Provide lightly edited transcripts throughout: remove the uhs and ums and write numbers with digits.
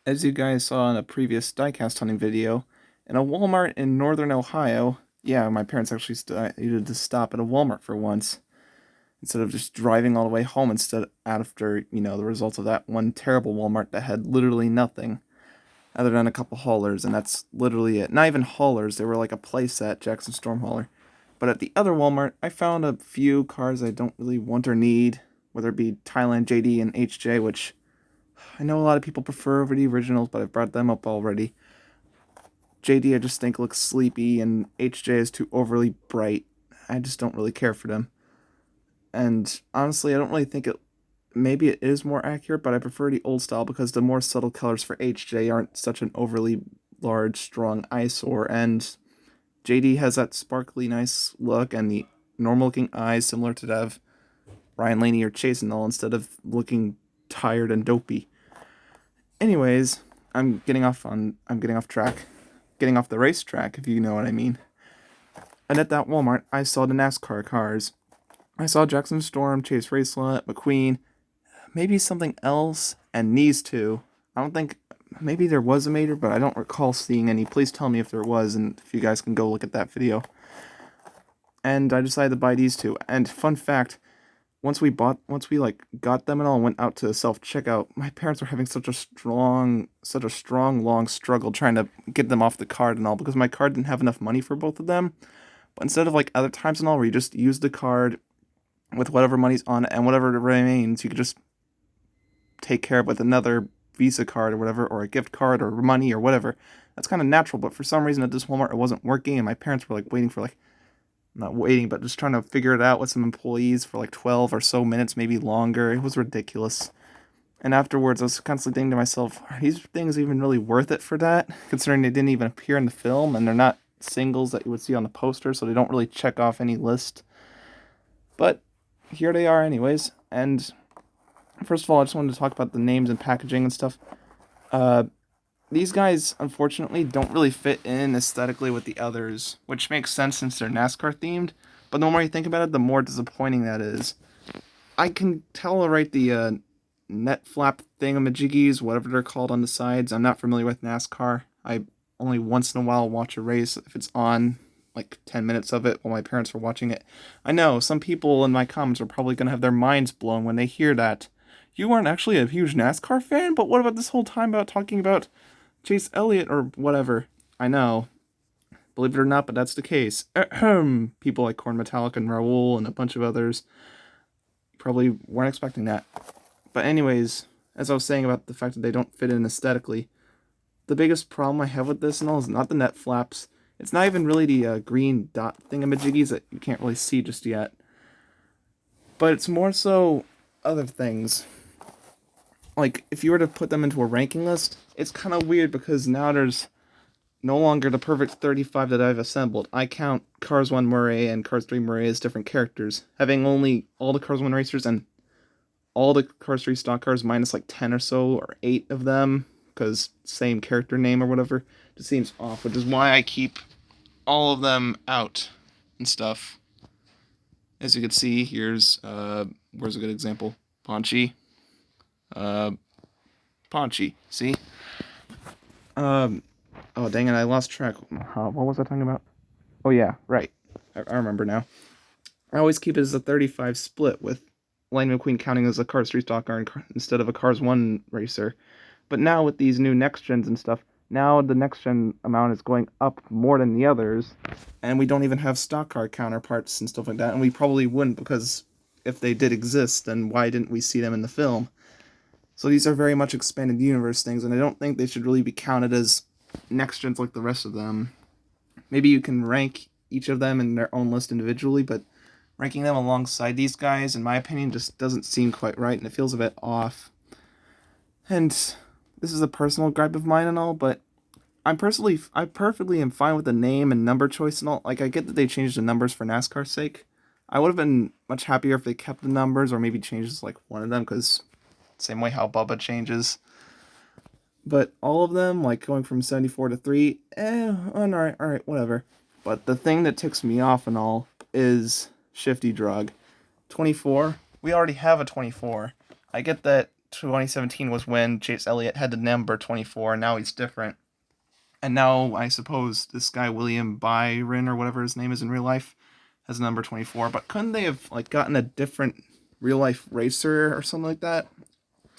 As you guys saw in a previous diecast hunting video, in a Walmart in northern Ohio, yeah, my parents actually needed to stop at a Walmart for once instead of just driving all the way home after, the results of that one terrible Walmart that had literally nothing other than a couple haulers, and that's literally it. Not even haulers, they were like a playset, Jackson Storm Hauler. But at the other Walmart, I found a few cars I don't really want or need, whether it be Thailand JD and HJ, which I know a lot of people prefer over the originals, but I've brought them up already. JD I just think looks sleepy, and HJ is too overly bright. I just don't really care for them. And honestly, I don't really think it. Maybe it is more accurate, but I prefer the old style because the more subtle colors for HJ aren't such an overly large, strong eyesore, and JD has that sparkly, nice look and the normal looking eyes similar to that of Ryan Laney or Chase and all instead of looking tired and dopey. Anyways, I'm getting off track. Getting off the racetrack, if you know what I mean. And at that Walmart, I saw the NASCAR cars. I saw Jackson Storm, Chase Racelet, McQueen, maybe something else, and these two. I don't think, maybe there was a Mater, but I don't recall seeing any. Please tell me if there was, and if you guys can go look at that video. And I decided to buy these two. And fun fact, once we got them and all, went out to self checkout. My parents were having such a strong, long struggle trying to get them off the card and all because my card didn't have enough money for both of them. But instead of like other times and all, where you just use the card with whatever money's on it and whatever remains, you could just take care of with another Visa card or whatever, or a gift card or money or whatever. That's kind of natural. But for some reason at this Walmart, it wasn't working, and my parents were like waiting for like not waiting, but just trying to figure it out with some employees for like 12 or so minutes, maybe longer. It was ridiculous. And afterwards, I was constantly thinking to myself, are these things even really worth it for that? Considering they didn't even appear in the film, and they're not singles that you would see on the poster, so they don't really check off any list. But here they are anyways. And first of all, I just wanted to talk about the names and packaging and stuff. Uh, these guys, unfortunately, don't really fit in aesthetically with the others, which makes sense since they're NASCAR themed. But the more you think about it, the more disappointing that is. I can tolerate the net flap thingamajiggies, whatever they're called on the sides. I'm not familiar with NASCAR. I only once in a while watch a race if it's on, like 10 minutes of it while my parents were watching it. I know some people in my comments are probably going to have their minds blown when they hear that. You aren't actually a huge NASCAR fan, but what about this whole time about talking about Chase Elliott or whatever? I know. Believe it or not, but that's the case. Ahem. People like Corn Metallic and Raul and a bunch of others probably weren't expecting that. But anyways, as I was saying about the fact that they don't fit in aesthetically, the biggest problem I have with this and all is not the net flaps. It's not even really the green dot thingamajiggies that you can't really see just yet. But it's more so other things. Like, if you were to put them into a ranking list, it's kind of weird because now there's no longer the perfect 35 that I've assembled. I count Cars 1 Murray and Cars 3 Murray as different characters, having only all the Cars 1 racers and all the Cars 3 stock cars minus like 10 or so, or 8 of them, because same character name or whatever, just seems off, which is why I keep all of them out and stuff. As you can see, where's a good example? Paunchy. Paunchy, see? Oh dang it, I lost track. What was I talking about? Oh yeah, right. I remember now. I always keep it as a 35 split, with Lightning McQueen counting as a Cars 3 stock car instead of a Cars 1 racer. But now with these new next gens and stuff, now the next gen amount is going up more than the others, and we don't even have stock car counterparts and stuff like that, and we probably wouldn't, because if they did exist, then why didn't we see them in the film? So these are very much expanded universe things, and I don't think they should really be counted as next gens like the rest of them. Maybe you can rank each of them in their own list individually, but ranking them alongside these guys, in my opinion, just doesn't seem quite right, and it feels a bit off. And this is a personal gripe of mine and all, but I perfectly am fine with the name and number choice and all. Like, I get that they changed the numbers for NASCAR's sake. I would have been much happier if they kept the numbers, or maybe changed like one of them, because same way how Bubba changes. But all of them, like going from 74 to 3, alright, whatever. But the thing that ticks me off and all is Shifty Drug. 24, we already have a 24. I get that 2017 was when Chase Elliott had the number 24, and now he's different. And now I suppose this guy William Byron, or whatever his name is in real life, has number 24. But couldn't they have like gotten a different real life racer or something like that,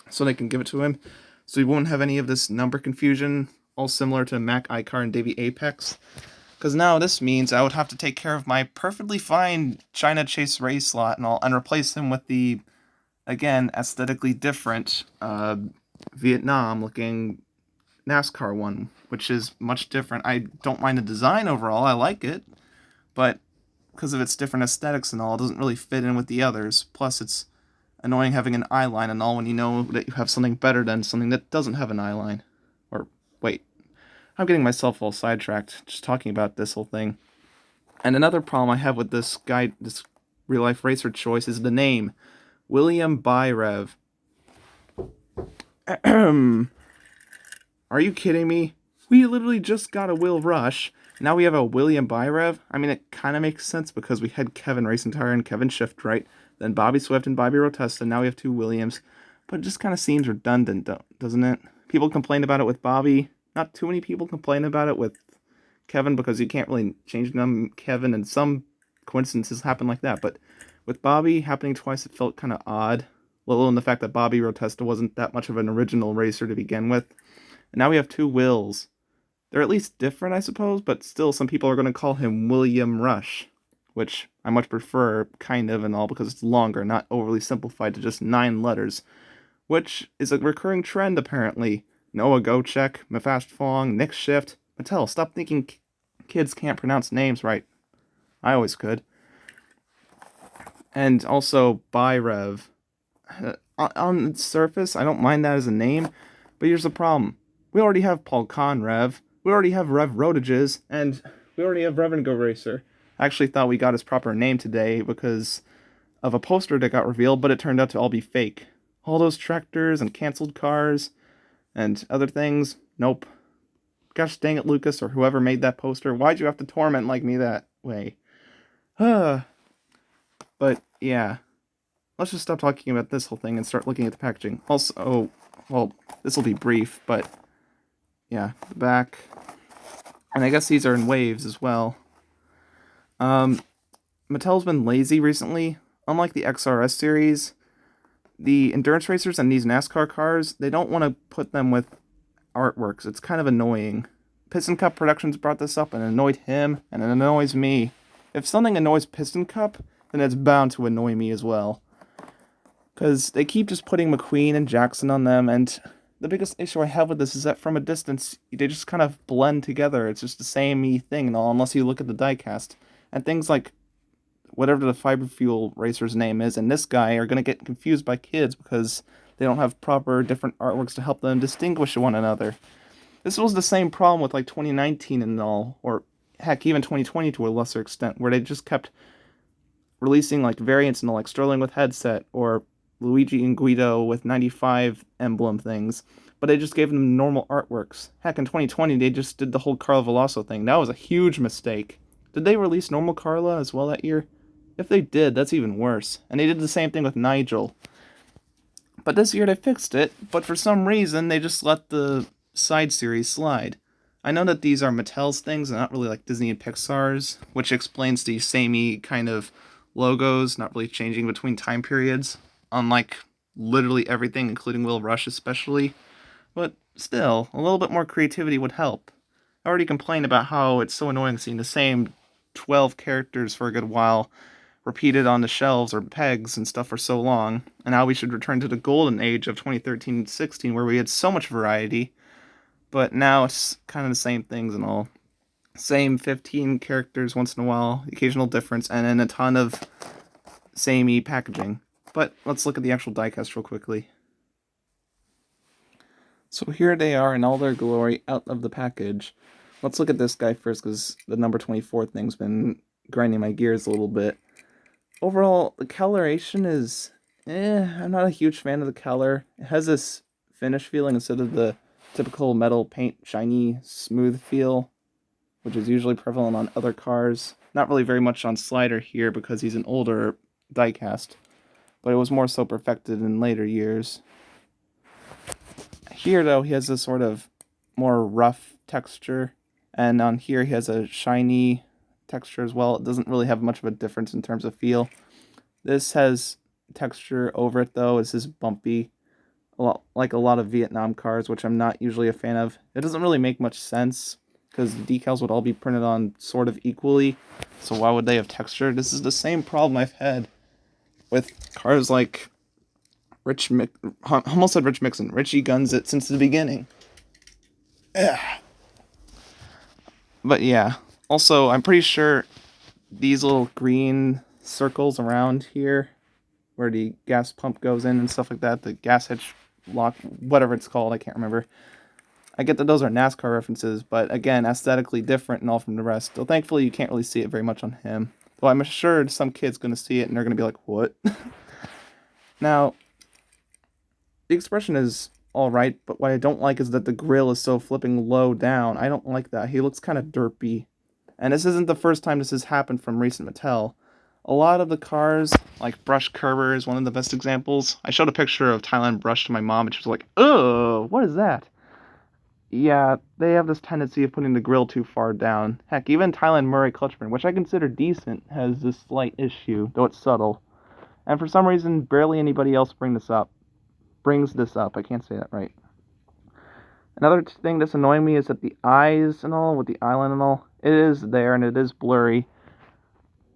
so they can give it to him, so he won't have any of this number confusion, all similar to Mac Icar and Davey Apex? Because now this means I would have to take care of my perfectly fine China Chase race slot and replace him with the, again, aesthetically different Vietnam-looking NASCAR one, which is much different. I don't mind the design overall, I like it, but because of its different aesthetics and all, it doesn't really fit in with the others. Plus, it's annoying having an eye line and all when you know that you have something better than something that doesn't have an eye line. Or, wait, I'm getting myself all sidetracked just talking about this whole thing. And another problem I have with this guy, this real-life racer choice, is the name. William Byrev. Are you kidding me? We literally just got a Will Rush. Now we have a William Byrev? I mean, it kind of makes sense because we had Kevin Racing Tire and Kevin Shift, right? Then Bobby Swift and Bobby Rotesta. Now we have two Williams. But it just kind of seems redundant, doesn't it? People complain about it with Bobby. Not too many people complain about it with Kevin because you can't really change them, Kevin, and some coincidences happen like that. But with Bobby happening twice, it felt kind of odd. Let alone the fact that Bobby Rotesta wasn't that much of an original racer to begin with. And now we have two Wills. They're at least different, I suppose, but still some people are going to call him William Rush, which I much prefer, kind of, and all, because it's longer, not overly simplified to just 9 letters, which is a recurring trend, apparently. Noah Gochek, Mafast Fong, Nick Shift. Mattel, stop thinking kids can't pronounce names right. I always could. And also, Byrev. On its surface, I don't mind that as a name, but here's the problem. We already have Paul Conrev, we already have Rev Rotages, and we already have Rev and Go Racer. I actually thought we got his proper name today because of a poster that got revealed, but it turned out to all be fake. All those tractors and canceled cars and other things, nope. Gosh dang it, Lucas, or whoever made that poster. Why'd you have to torment like me that way? But, yeah. Let's just stop talking about this whole thing and start looking at the packaging. Also, well, this will be brief, but yeah, the back. And I guess these are in waves as well. Mattel's been lazy recently. Unlike the XRS series, the endurance racers and these NASCAR cars, they don't want to put them with artworks. It's kind of annoying. Piston Cup Productions brought this up and it annoyed him, and it annoys me. If something annoys Piston Cup, then it's bound to annoy me as well. Because they keep just putting McQueen and Jackson on them, and the biggest issue I have with this is that from a distance, they just kind of blend together. It's just the same thing and all, unless you look at the diecast. And things like whatever the Fiber Fuel racer's name is and this guy are going to get confused by kids because they don't have proper different artworks to help them distinguish one another. This was the same problem with like 2019 and all, or heck, even 2020 to a lesser extent, where they just kept releasing like variants and all, like Sterling with headset, or Luigi and Guido with 95 emblem things, but they just gave them normal artworks. Heck, in 2020, they just did the whole Carla Veloso thing. That was a huge mistake. Did they release normal Carla as well that year? If they did, that's even worse. And they did the same thing with Nigel. But this year they fixed it, but for some reason, they just let the side series slide. I know that these are Mattel's things, and not really like Disney and Pixar's, which explains the samey kind of logos, not really changing between time periods. Unlike literally everything, including Will Rush especially. But still, a little bit more creativity would help. I already complained about how it's so annoying seeing the same 12 characters for a good while repeated on the shelves or pegs and stuff for so long, and how we should return to the golden age of 2013 and 16 where we had so much variety. But now it's kind of the same things and all. Same 15 characters once in a while, occasional difference, and then a ton of samey packaging. But let's look at the actual diecast real quickly. So here they are in all their glory out of the package. Let's look at this guy first because the number 24 thing's been grinding my gears a little bit. Overall, the coloration is, I'm not a huge fan of the color. It has this finish feeling instead of the typical metal paint, shiny, smooth feel, which is usually prevalent on other cars. Not really very much on Slider here because he's an older diecast, but it was more so perfected in later years. Here, though, he has a sort of more rough texture. And on here, he has a shiny texture as well. It doesn't really have much of a difference in terms of feel. This has texture over it, though. This is bumpy. Like a lot of Vietnam cars, which I'm not usually a fan of. It doesn't really make much sense, because the decals would all be printed on sort of equally. So why would they have texture? This is the same problem I've had with cars like almost said Rich Mixon. Richie guns it since the beginning. Ugh. But yeah. Also, I'm pretty sure these little green circles around here, where the gas pump goes in and stuff like that, the gas hitch lock, whatever it's called, I can't remember. I get that those are NASCAR references, but again, aesthetically different and all from the rest. So thankfully, you can't really see it very much on him. Though I'm sure some kid's going to see it and they're going to be like, what? Now, the expression is alright, but what I don't like is that the grill is so flipping low down. I don't like that. He looks kind of derpy. And this isn't the first time this has happened from recent Mattel. A lot of the cars, like Brush Kerber is one of the best examples. I showed a picture of Thailand Brush to my mom, and she was like, ugh, what is that? Yeah, they have this tendency of putting the grill too far down. Heck, even Thailand Murray Clutchburn, which I consider decent, has this slight issue, though it's subtle. And for some reason, barely anybody else brings this up. I can't say that right. Another thing that's annoying me is that the eyes and all, with the island and all, it is there and it is blurry.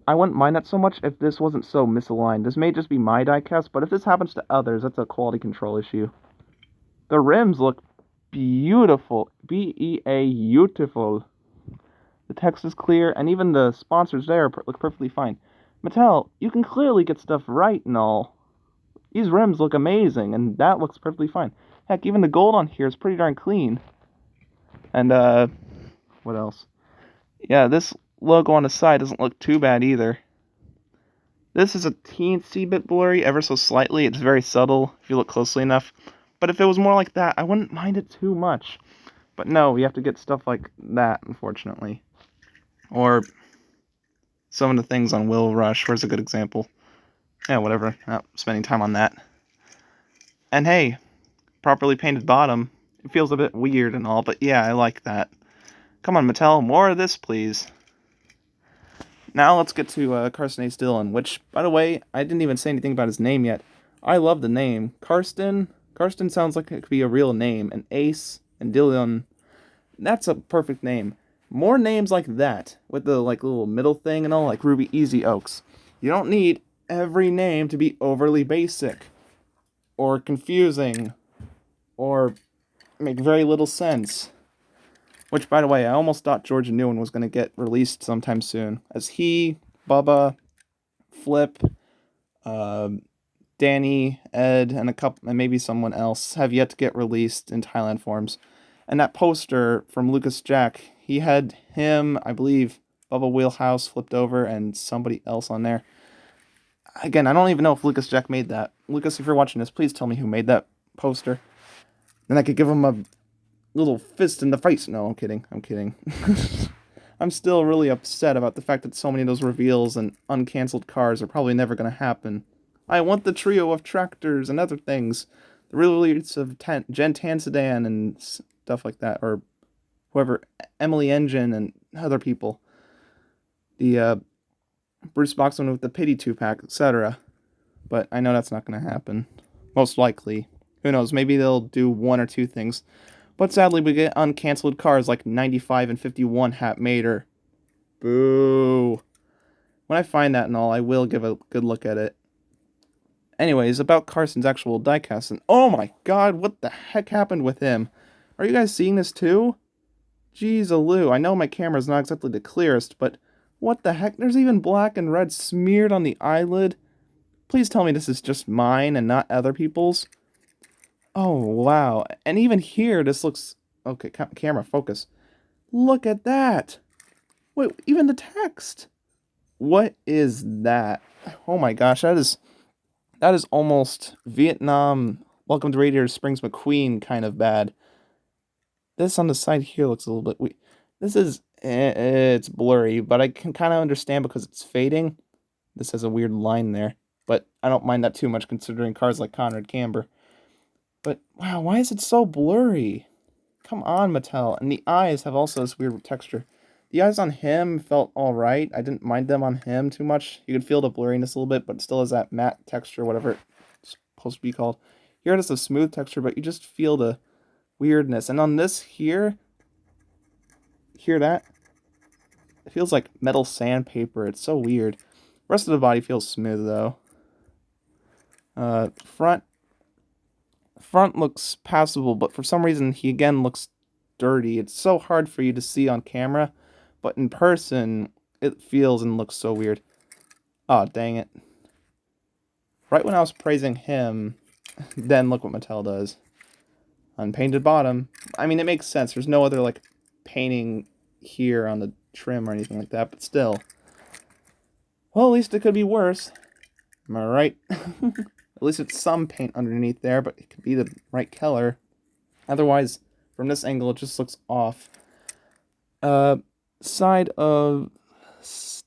I wouldn't mind that so much if this wasn't so misaligned. This may just be my diecast, but if this happens to others, that's a quality control issue. The rims look beautiful. beautiful. The text is clear, and even the sponsors there look perfectly fine. Mattel, you can clearly get stuff right and all. These rims look amazing, and that looks perfectly fine. Heck, even the gold on here is pretty darn clean. And, what else? Yeah, this logo on the side doesn't look too bad either. This is a teensy bit blurry, ever so slightly. It's very subtle, if you look closely enough. But if it was more like that, I wouldn't mind it too much. But no, you have to get stuff like that, unfortunately. Or some of the things on Will Rush. Where's a good example? Yeah, whatever. Not spending time on that. And hey, properly painted bottom. It feels a bit weird and all, but yeah, I like that. Come on, Mattel, more of this, please. Now let's get to Carstin Dillion, which, by the way, I didn't even say anything about his name yet. I love the name. Carstin sounds like it could be a real name. And Ace and Dillion, that's a perfect name. More names like that, with the like little middle thing and all, like Ruby Easy Oaks. You don't need every name to be overly basic, or confusing, or make very little sense. Which, by the way, I almost thought George and Newen was going to get released sometime soon, as he, Bubba, Flip, Danny, Ed, and maybe someone else have yet to get released in Thailand forms. And that poster from Lucas Jack, he had him, I believe, Bubba Wheelhouse flipped over, and somebody else on there. Again, I don't even know if Lucas Jack made that. Lucas, if you're watching this, please tell me who made that poster. Then I could give him a little fist in the face. No, I'm kidding. I'm still really upset about the fact that so many of those reveals and uncancelled cars are probably never going to happen. I want the trio of tractors and other things. The release of Gen Tan Sedan and stuff like that. Or whoever, Emily Engine and other people. The Bruce Boxman with the Pity 2-pack, etc. But I know that's not going to happen. Most likely. Who knows, maybe they'll do one or two things. But sadly, we get uncancelled cars like 95 and 51 Hat Mater. Boo. When I find that and all, I will give a good look at it. Anyways, about Carstin's actual diecast. And oh my god, what the heck happened with him? Are you guys seeing this too? Jeez-a-loo, I know my camera's not exactly the clearest, but what the heck? There's even black and red smeared on the eyelid. Please tell me this is just mine and not other people's. Oh, wow. And even here, this looks... Okay, camera, focus. Look at that. Wait, even the text. What is that? Oh my gosh, that is almost Vietnam Welcome to Radiator Springs McQueen kind of bad. This on the side here looks a little bit weird. This is... it's blurry, but I can kind of understand because it's fading. This has a weird line there, but I don't mind that too much considering cars like Conrad Camber. But, wow, why is it so blurry? Come on, Mattel. And the eyes have also this weird texture. The eyes on him felt alright. I didn't mind them on him too much. You could feel the blurriness a little bit, but it still has that matte texture, whatever it's supposed to be called. Here it has a smooth texture, but you just feel the weirdness. And on this here, hear that? It feels like metal sandpaper. It's so weird. The rest of the body feels smooth, though. Front looks passable, but for some reason he again looks dirty. It's so hard for you to see on camera, but in person it feels and looks so weird. Oh, dang it. Right when I was praising him, then look what Mattel does. Unpainted bottom. I mean, it makes sense. There's no other, like, painting here on the trim or anything like that, but still. Well, at least it could be worse. Am I right? At least it's some paint underneath there, but it could be the right color. Otherwise, from this angle, it just looks off. Side of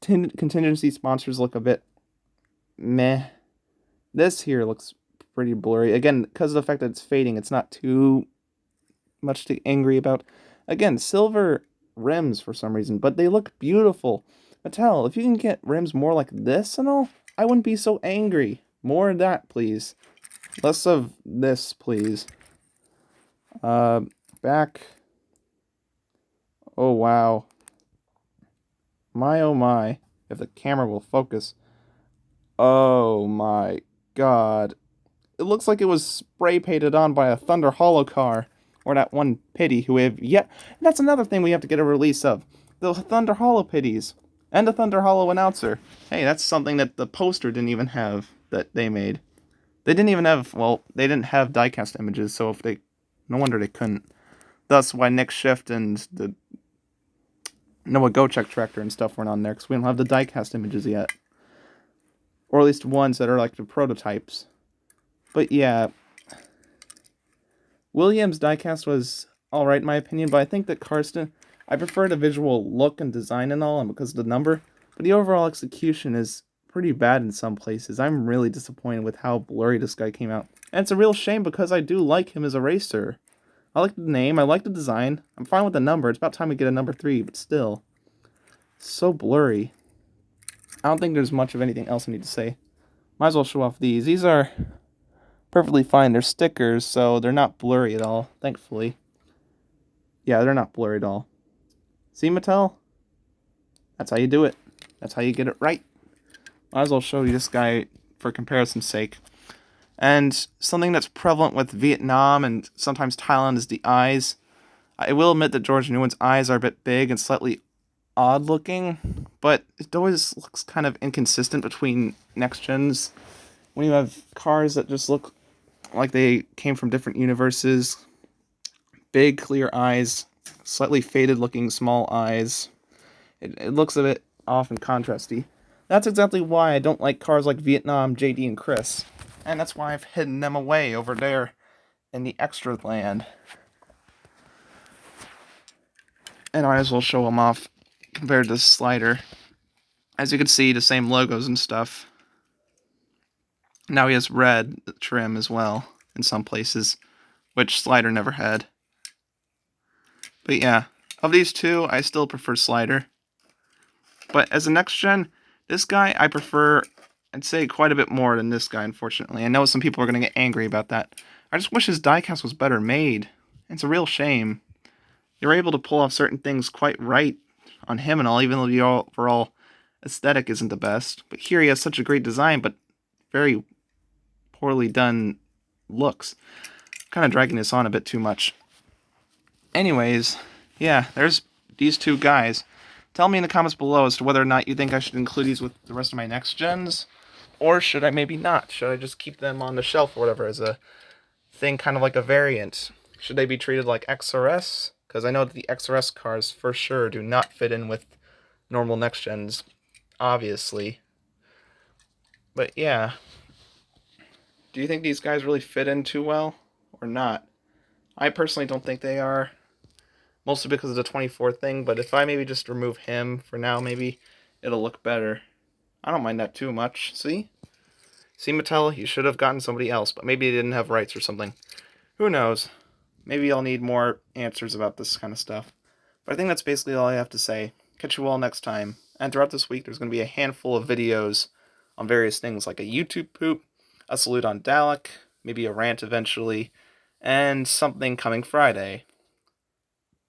contingency sponsors look a bit meh. This here looks pretty blurry. Again, because of the fact that it's fading, it's not too much to be angry about. Again, silver rims for some reason, but they look beautiful. Mattel, if you can get rims more like this and all, I wouldn't be so angry. More of that, please. Less of this, please. Back. Oh, wow. My, oh my. If the camera will focus. Oh my god. It looks like it was spray painted on by a Thunder Hollow car. Or that one pity who we have yet. That's another thing we have to get a release of. The Thunder Hollow pitties. And the Thunder Hollow announcer. Hey, that's something that the poster didn't even have that they made. They didn't even have, well, they didn't have diecast images, so if they, no wonder they couldn't. Thus why Nick Shift and the Noah Gocheck tractor and stuff weren't on there, because we don't have the diecast images yet. Or at least ones that are like the prototypes. But yeah, Williams' diecast was alright in my opinion, but I think that Carstin, I prefer the visual look and design and all, and because of the number, but the overall execution is pretty bad in some places. I'm really disappointed with how blurry this guy came out. And it's a real shame because I do like him as a racer. I like the name, I like the design, I'm fine with the number, it's about time we get a number 3, but still. So blurry. I don't think there's much of anything else I need to say. Might as well show off these. These are perfectly fine. They're stickers, so they're not blurry at all, thankfully. Yeah, they're not blurry at all. See, Mattel? That's how you do it. That's how you get it right. Might as well show you this guy for comparison's sake. And something that's prevalent with Vietnam and sometimes Thailand is the eyes. I will admit that George Nguyen's eyes are a bit big and slightly odd looking, but it always looks kind of inconsistent between next gens. When you have cars that just look like they came from different universes, big clear eyes, slightly faded looking small eyes, it looks a bit off and contrasty. That's exactly why I don't like cars like Vietnam, JD, and Chris. And that's why I've hidden them away over there in the extra land. And I might as well show them off compared to the Slider. As you can see, the same logos and stuff. Now he has red trim as well in some places, which Slider never had. But yeah, of these two, I still prefer Slider. But as a next gen, this guy I prefer, I'd say, quite a bit more than this guy, unfortunately. I know some people are going to get angry about that. I just wish his diecast was better made. It's a real shame. They were able to pull off certain things quite right on him and all, even though the overall aesthetic isn't the best. But here he has such a great design, but very poorly done looks. Kind of dragging this on a bit too much. Anyways, yeah, there's these two guys. Tell me in the comments below as to whether or not you think I should include these with the rest of my next gens, or should I maybe not? Should I just keep them on the shelf or whatever as a thing, kind of like a variant? Should they be treated like XRS? Because I know that the XRS cars for sure do not fit in with normal next gens, obviously. But yeah, do you think these guys really fit in too well or not? I personally don't think they are. Mostly because of the 24 thing, but if I maybe just remove him for now, maybe it'll look better. I don't mind that too much, see? See, Mattel, you should have gotten somebody else, but maybe they didn't have rights or something. Who knows? Maybe I'll need more answers about this kind of stuff. But I think that's basically all I have to say. Catch you all next time. And throughout this week, there's going to be a handful of videos on various things like a YouTube poop, a salute on Dalek, maybe a rant eventually, and something coming Friday.